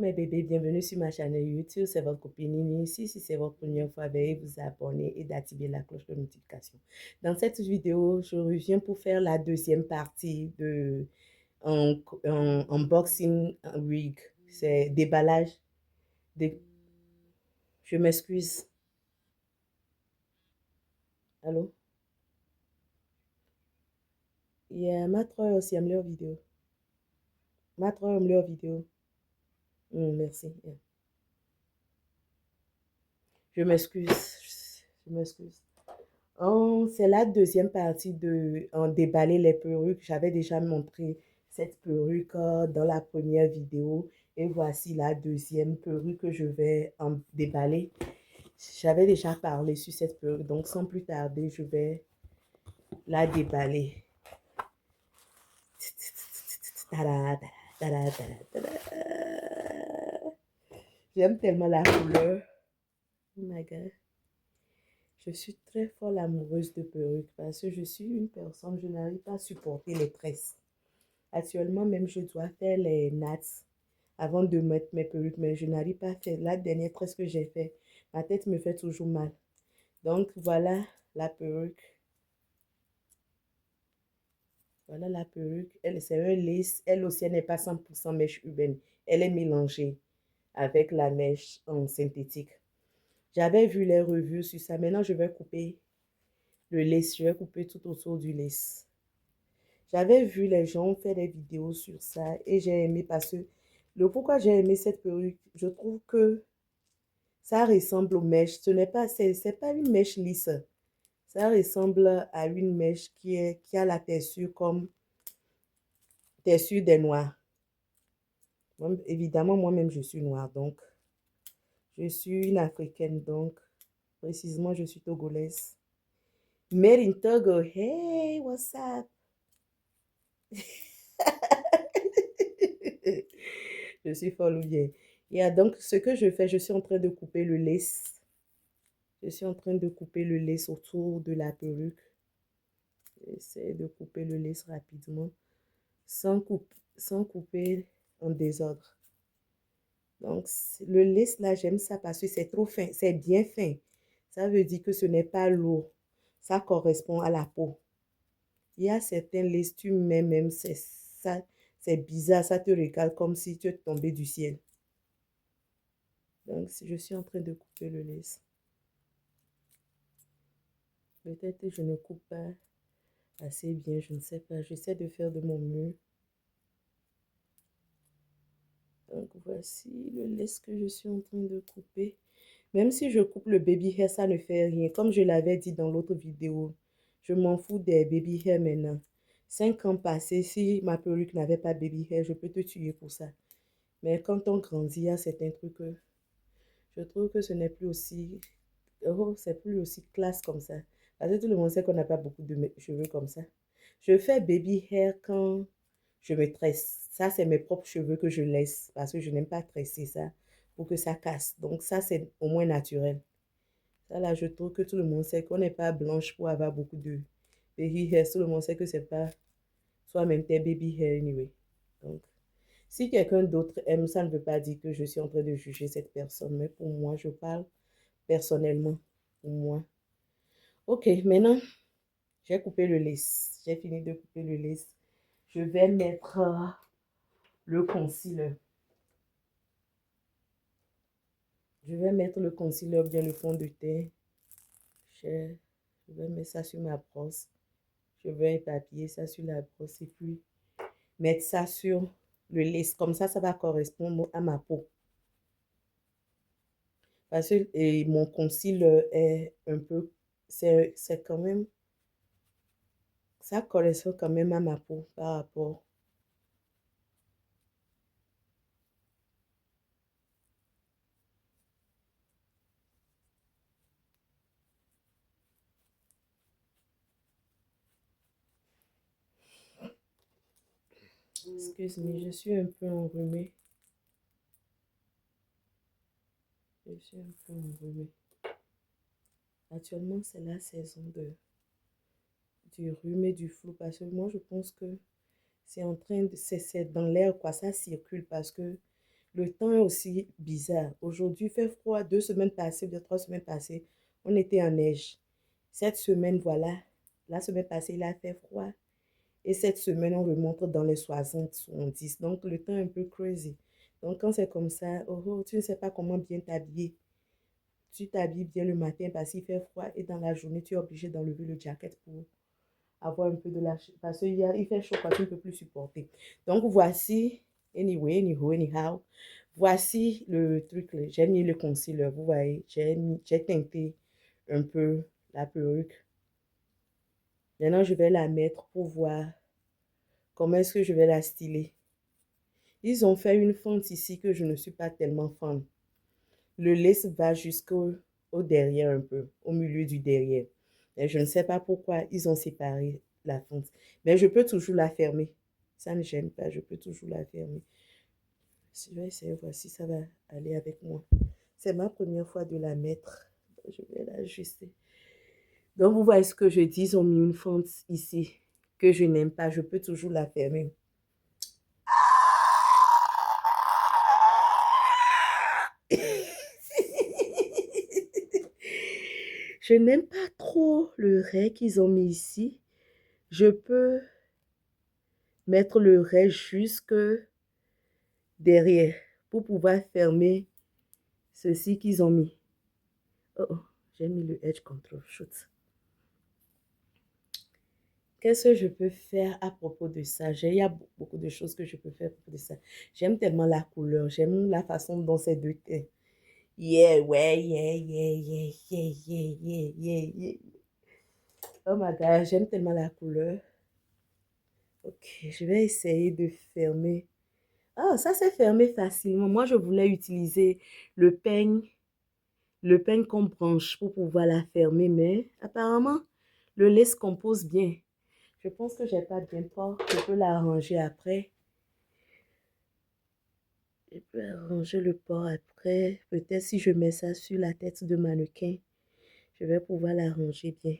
Mes bébés, bienvenue sur ma chaîne YouTube, c'est votre copine Nini. Si c'est votre première fois, veuillez vous abonner et d'activer la cloche de notification. Dans cette vidéo, je reviens pour faire la deuxième partie de unboxing rig. C'est déballage. De... Je m'excuse. Allô? Yeah, ma troy aussi aime leur vidéo. Ma troy aime leur vidéo. Merci. Yeah. Je m'excuse. Je m'excuse. C'est la deuxième partie de déballer les perruques. J'avais déjà montré cette perruque dans la première vidéo. Et voici la deuxième perruque que je vais déballer. J'avais déjà parlé sur cette perruque. Donc, sans plus tarder, je vais la déballer. J'aime tellement la couleur. Oh my God. Je suis très folle amoureuse de perruques parce que je suis une personne, je n'arrive pas à supporter les tresses. Actuellement, même, je dois faire les nats avant de mettre mes perruques, mais je n'arrive pas à faire. La dernière tresse que j'ai fait, ma tête me fait toujours mal. Donc, voilà la perruque. Voilà la perruque. C'est un lisse. Elle aussi, elle n'est pas 100% mèche urbaine. Elle est mélangée avec la mèche en synthétique. J'avais vu les revues sur ça. Maintenant, je vais couper le lace. Je vais couper tout autour du lace. J'avais vu les gens faire des vidéos sur ça et j'ai aimé parce que pourquoi j'ai aimé cette perruque, je trouve que ça ressemble aux mèches. Ce n'est pas, c'est pas une mèche lisse. Ça ressemble à une mèche qui a la texture comme texture des noirs. Moi, évidemment, moi-même, je suis noire, donc je suis une Africaine, donc précisément, je suis togolaise. Made in Togo. Hey, what's up? Je suis folle ou bien. Et donc, ce que je fais, je suis en train de couper le lace. Je suis en train de couper le lace autour de la perruque. J'essaie de couper le lace rapidement, sans couper en désordre. Donc, le lace là, j'aime ça parce que c'est trop fin, c'est bien fin. Ça veut dire que ce n'est pas lourd. Ça correspond à la peau. Il y a certains laces, tu mets même, c'est bizarre, ça te regarde comme si tu es tombé du ciel. Donc, je suis en train de couper le lace. Peut-être que je ne coupe pas assez bien, je ne sais pas. J'essaie de faire de mon mieux. Donc, voici le lace que je suis en train de couper. Même si je coupe le baby hair, ça ne fait rien. Comme je l'avais dit dans l'autre vidéo, je m'en fous des baby hair maintenant. 5 ans passés, si ma perruque n'avait pas baby hair, je peux te tuer pour ça. Mais quand on grandit, il y a certains trucs que je trouve que ce n'est plus aussi... Oh, c'est plus aussi classe comme ça. Parce que tout le monde sait qu'on n'a pas beaucoup de cheveux comme ça. Je fais baby hair quand je me tresse. Ça, c'est mes propres cheveux que je laisse parce que je n'aime pas tresser ça pour que ça casse. Donc ça, c'est au moins naturel. Ça, là, je trouve que tout le monde sait qu'on n'est pas blanche pour avoir beaucoup de baby hair. Tout le monde sait que c'est pas soi-même tes baby hair anyway. Donc, si quelqu'un d'autre aime, ça ne veut pas dire que je suis en train de juger cette personne. Mais pour moi, je parle personnellement. Pour moi. Ok, maintenant, j'ai coupé le lace. J'ai fini de couper le lace. Je vais mettre le concealer. Je vais mettre le concealer bien le fond de teint. Je vais mettre ça sur ma brosse. Je vais éparpiller ça sur la brosse et puis mettre ça sur le lace. Comme ça va correspondre à ma peau. Parce que mon concealer est un peu... C'est quand même... Ça correspond quand même à ma peau par rapport... Excuse-moi, je suis un peu enrhumée. Je suis un peu enrhumée. Actuellement, c'est la saison du rhume et du flou. Parce que moi, je pense que c'est en train de... C'est dans l'air, quoi. Ça circule parce que le temps est aussi bizarre. Aujourd'hui, il fait froid. 2 semaines passées, 3 semaines passées, on était en neige. Cette semaine, voilà, la semaine passée, il a fait froid. Et cette semaine, on remonte dans les 60, 70. Donc, le temps est un peu crazy. Donc, quand c'est comme ça, oh, oh, tu ne sais pas comment bien t'habiller. Tu t'habilles bien le matin parce qu'il fait froid et dans la journée, tu es obligé d'enlever le jacket pour avoir un peu de la... Parce qu'il fait chaud quand tu ne peux plus supporter. Donc, voici, anyway, anyhow, voici le truc. J'ai mis le concealer, vous voyez. J'ai teinté un peu la perruque. Maintenant, je vais la mettre pour voir comment est-ce que je vais la styler. Ils ont fait une fente ici que je ne suis pas tellement fan. Le lace va jusqu'au derrière un peu, au milieu du derrière. Et je ne sais pas pourquoi ils ont séparé la fente. Mais je peux toujours la fermer. Ça ne gêne pas, je peux toujours la fermer. Je vais essayer, voir si ça va aller avec moi. C'est ma première fois de la mettre. Je vais l'ajuster. Donc, vous voyez ce que je dis, ils ont mis une fente ici que je n'aime pas. Je peux toujours la fermer. Je n'aime pas trop le raie qu'ils ont mis ici. Je peux mettre le raie jusque derrière pour pouvoir fermer ceci qu'ils ont mis. Oh, oh, j'ai mis le Edge Control Shoot. Qu'est-ce que je peux faire à propos de ça? Il y a beaucoup de choses que je peux faire à propos de ça. J'aime tellement la couleur. J'aime la façon dont ces deux teints. Yeah, ouais, yeah, yeah, yeah, yeah, yeah, yeah, yeah, yeah. Oh my God, j'aime tellement la couleur. Ok, je vais essayer de fermer. Ah, ça s'est fermé facilement. Moi, je voulais utiliser le peigne qu'on branche pour pouvoir la fermer, mais apparemment, le lace compose bien. Je pense que j'ai pas bien peur. Je peux l'arranger après. Je peux arranger le port après. Peut-être si je mets ça sur la tête de mannequin, je vais pouvoir l'arranger bien.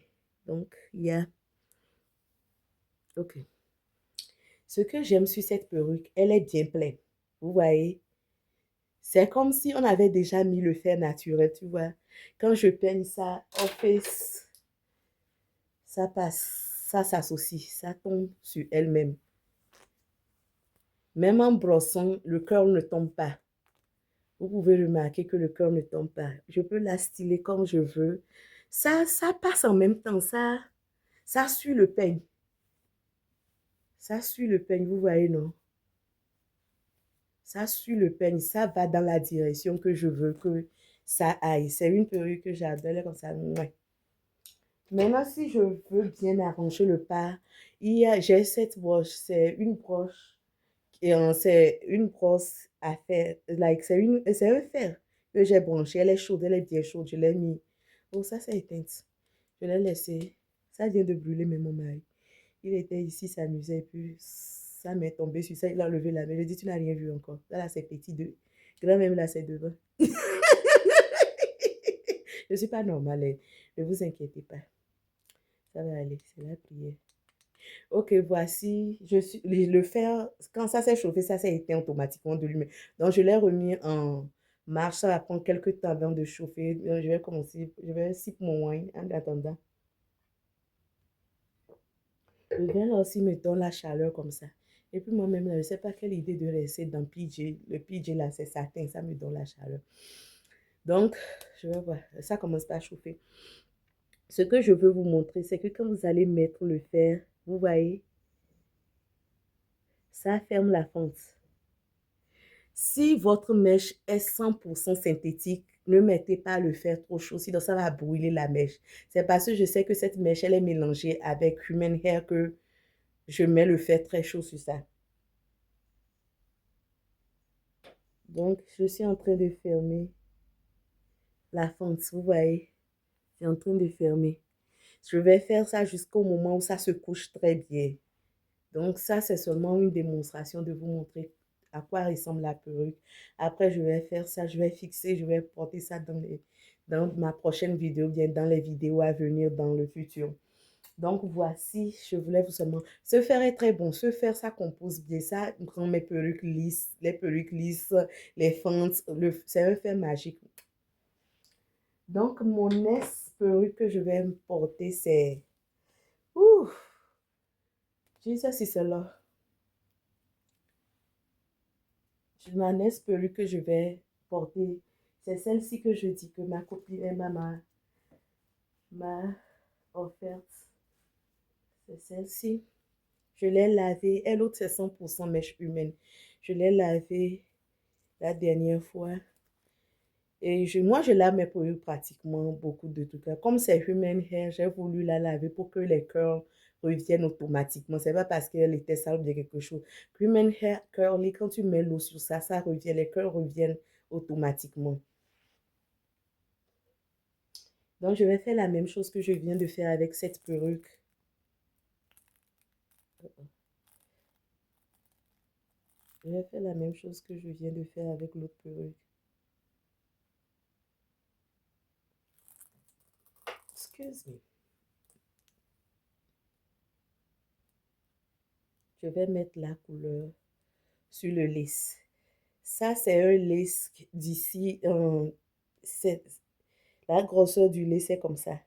Donc, il y a... Ok. Ce que j'aime sur cette perruque, elle est bien pleine. Vous voyez? C'est comme si on avait déjà mis le fer naturel, tu vois. Quand je peigne ça, on fait... Ça passe, ça s'associe, ça tombe sur elle-même. Même en brossant, le cœur ne tombe pas. Vous pouvez remarquer que le cœur ne tombe pas. Je peux la styler comme je veux. Ça passe en même temps. Ça suit le peigne. Ça suit le peigne, vous voyez, non? Ça suit le peigne. Ça va dans la direction que je veux que ça aille. C'est une perruque que j'adore, comme ça. Ouais. Maintenant, si je veux bien arranger le pas, j'ai cette broche. C'est une broche. Et c'est une brosse à faire. Like, c'est un fer que j'ai branché. Elle est chaude, elle est bien chaude. Je l'ai mis. Oh, ça, c'est éteint. Je l'ai laissé. Ça vient de brûler, mais mon mari. Il était ici, s'amusait, et puis ça m'est tombé sur ça. Il a levé la main. Je dis, tu n'as rien vu encore. Là, c'est petit. Grand même, là, c'est devant. Je ne suis pas normale. Hein. Ne vous inquiétez pas. Ça va aller. C'est la prière. Ok, voici, le fer, quand ça s'est chauffé, ça s'est éteint automatiquement de lui-même. Donc, je l'ai remis en marche. Ça va prendre quelques temps avant de chauffer. Donc, je vais commencer, je vais sip mon wine en attendant. Le vin là aussi me donne la chaleur comme ça. Et puis moi-même, je ne sais pas quelle idée de rester dans PJ. Le PJ là, c'est satin, ça me donne la chaleur. Donc, je vais voir. Ça commence à chauffer. Ce que je veux vous montrer, c'est que quand vous allez mettre le fer, vous voyez, ça ferme la fente. Si votre mèche est 100% synthétique, ne mettez pas le fer trop chaud, sinon ça va brûler la mèche. C'est parce que je sais que cette mèche, elle est mélangée avec Human Hair que je mets le fer très chaud sur ça. Donc, je suis en train de fermer la fente, vous voyez. C'est en train de fermer. Je vais faire ça jusqu'au moment où ça se couche très bien. Donc, ça, c'est seulement une démonstration de vous montrer à quoi ressemble la perruque. Après, je vais faire ça, je vais fixer, je vais porter ça dans ma prochaine vidéo, bien dans les vidéos à venir dans le futur. Donc, voici, je voulais vous seulement... Ce fer est très bon. Ce fer, ça compose bien. Ça rend mes perruques lisses, les perruques lisses, les fentes. C'est un fer magique. Donc, mon perruque que je vais porter, c'est... Ouh! Je dis ça, c'est celle-là. Ma perruque que je vais porter, c'est celle-ci que je dis que ma copine Emma m'a offerte. C'est celle-ci. Je l'ai lavée. Elle, l'autre, c'est 100% mèche humaine. Je l'ai lavée la dernière fois. Et moi, je lave mes perruques pratiquement beaucoup de tout cas. Comme c'est human hair, j'ai voulu la laver pour que les curls reviennent automatiquement. C'est pas parce qu'elle était sale ou bien quelque chose. Human hair curly, quand tu mets l'eau sur ça, ça revient. Les curls reviennent automatiquement. Donc, je vais faire la même chose que je viens de faire avec cette perruque. Je vais faire la même chose que je viens de faire avec l'autre perruque. Excuse me. Je vais mettre la couleur sur le lace. Ça, c'est un lace d'ici. La grosseur du lace, c'est comme ça.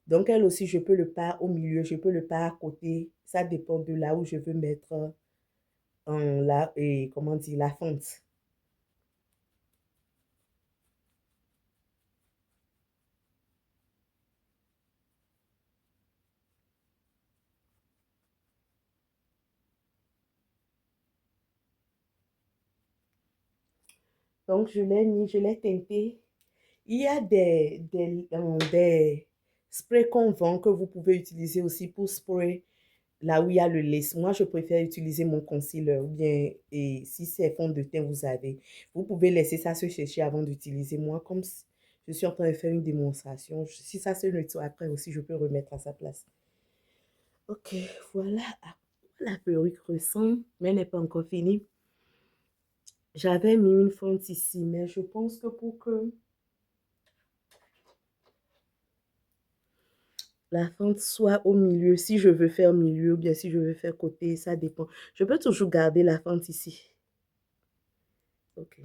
Donc, elle aussi, je peux le pas au milieu, je peux le pas à côté. Ça dépend de là où je veux mettre et comment dire, la fente. Donc, je l'ai mis, je l'ai teinté. Il y a des sprays qu'on vend que vous pouvez utiliser aussi pour spray là où il y a le lace. Moi, je préfère utiliser mon concealer ou bien, et si c'est fond de teint, vous avez. Vous pouvez laisser ça se sécher avant d'utiliser. Moi, comme je suis en train de faire une démonstration, si ça se nettoie après aussi, je peux remettre à sa place. Ok, voilà à quoi la perruque ressemble, mais elle n'est pas encore finie. J'avais mis une fente ici, mais je pense que pour que la fente soit au milieu, si je veux faire milieu ou bien si je veux faire côté, ça dépend. Je peux toujours garder la fente ici. Ok,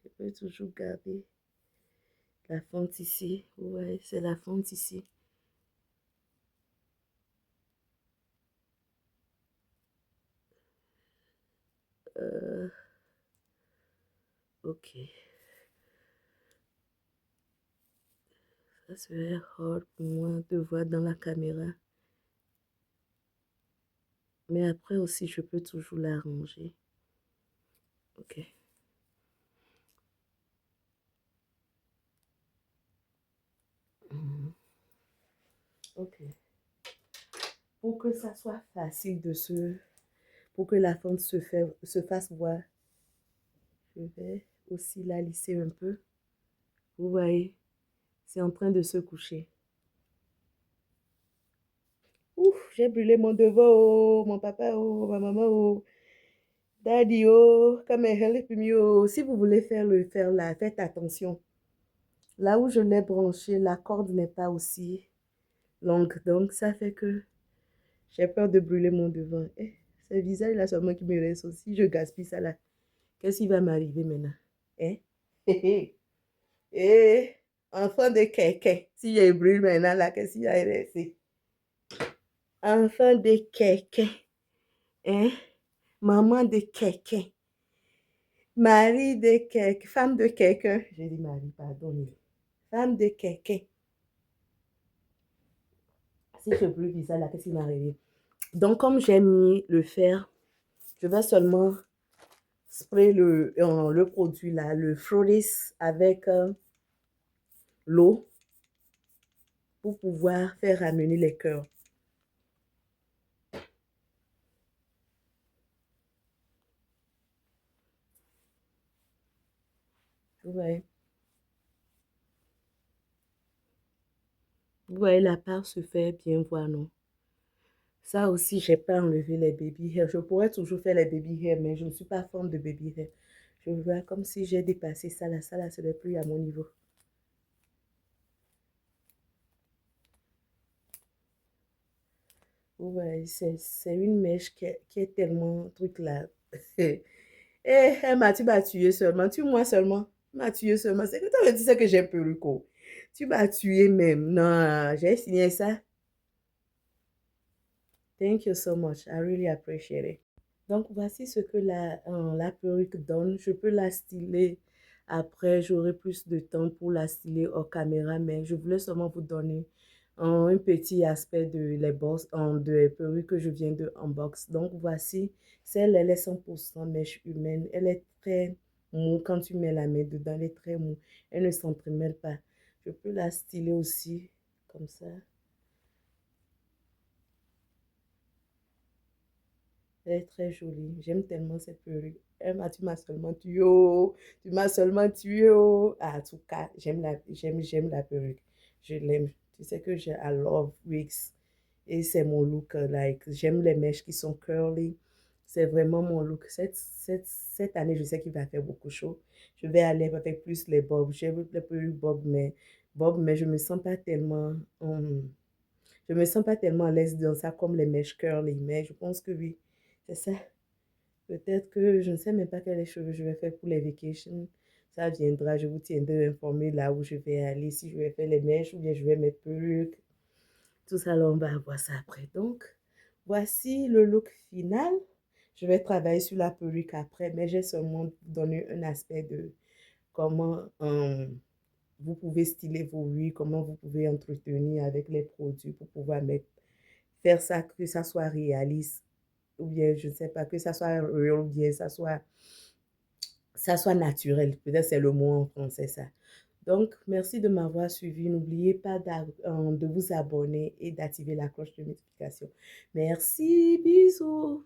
je peux toujours garder la fente ici. Ouais, c'est la fente ici. Ok. Ça serait hard pour moi de voir dans la caméra. Mais après aussi, je peux toujours l'arranger. Ok. Ok. Pour que ça soit facile pour que la fente se fasse voir, je vais aussi la lisser un peu. Vous voyez, c'est en train de se coucher. Ouf, j'ai brûlé mon devant, oh, mon papa, oh, ma maman, oh, daddy, oh, come and help me, oh. Si vous voulez faire le fer là, faites attention. Là où je l'ai branché, la corde n'est pas aussi longue. Donc, ça fait que j'ai peur de brûler mon devant. Eh, ce visage là seulement qui me reste aussi. Je gaspille ça là. Qu'est-ce qui va m'arriver maintenant? Hein? Eh, enfant de quelqu'un. Si je brûle maintenant là, qu'est-ce qui va rester? Enfant de quelqu'un. Hein? Maman de quelqu'un. Mari de quelqu'un. Femme de quelqu'un. J'ai dit mari, pardon. Femme de quelqu'un. Si je brûle bizarre là, qu'est-ce qui va arriver? Donc, comme j'ai mis le fer, je vais seulement spray le produit là, le Floris avec l'eau pour pouvoir faire ramener les cœurs. Vous voyez? Vous voyez, la part se fait bien voir, non? Ça aussi, j'ai pas enlevé les baby hair. Je pourrais toujours faire les baby hair, mais je ne suis pas fan de baby hair. Je vois comme si j'ai dépassé ça là, ce n'est plus à mon niveau. Ouais, c'est une mèche qui est tellement truc là. Eh, Emma, tu m'as tué seulement. Tue-moi seulement. Tu m'as tué seulement. C'est que tu avais dit ça que j'ai perruque. Oh. Tu m'as tué même. Non, j'ai signé ça. Thank you so much. I really appreciate it. Donc, voici ce que la perruque donne. Je peux la styler après. J'aurai plus de temps pour la styler hors caméra, mais je voulais seulement vous donner un petit aspect de les boss, de perruque que je viens de unbox. Donc, voici, celle, elle est 100% mèche humaine. Elle est très mou. Quand tu mets la main dedans, elle est très mou. Elle ne s'entremêle pas. Je peux la styler aussi, comme ça. Elle est très jolie. J'aime tellement cette perruque. Emma, tu m'as seulement tué. Oh. Tu m'as seulement tué. Oh. Ah, en tout cas, j'aime la perruque. Je l'aime. Tu sais que j'ai I love wigs. Et c'est mon look. Like, j'aime les mèches qui sont curly. C'est vraiment mon look. Cette année, je sais qu'il va faire beaucoup chaud. Je vais aller avec plus les bobs. J'aime les perruques bob, mais je me sens pas tellement à l'aise dans ça comme les mèches curly. Mais je pense que oui, c'est ça. Peut-être que je ne sais même pas quels cheveux je vais faire pour les vacations. Ça viendra, je vous tiendrai informé là où je vais aller, si je vais faire les mèches ou bien je vais mettre perruque. Tout ça, là, on va voir ça après. Donc, voici le look final. Je vais travailler sur la perruque après, mais j'ai seulement donné un aspect de comment vous pouvez styler vos wigs, comment vous pouvez entretenir avec les produits pour pouvoir faire ça, que ça soit réaliste ou bien, je ne sais pas, que ça soit real ou bien ça soit naturel. Peut-être c'est le mot en français, ça. Donc, merci de m'avoir suivi. N'oubliez pas de vous abonner et d'activer la cloche de notification. Merci, bisous.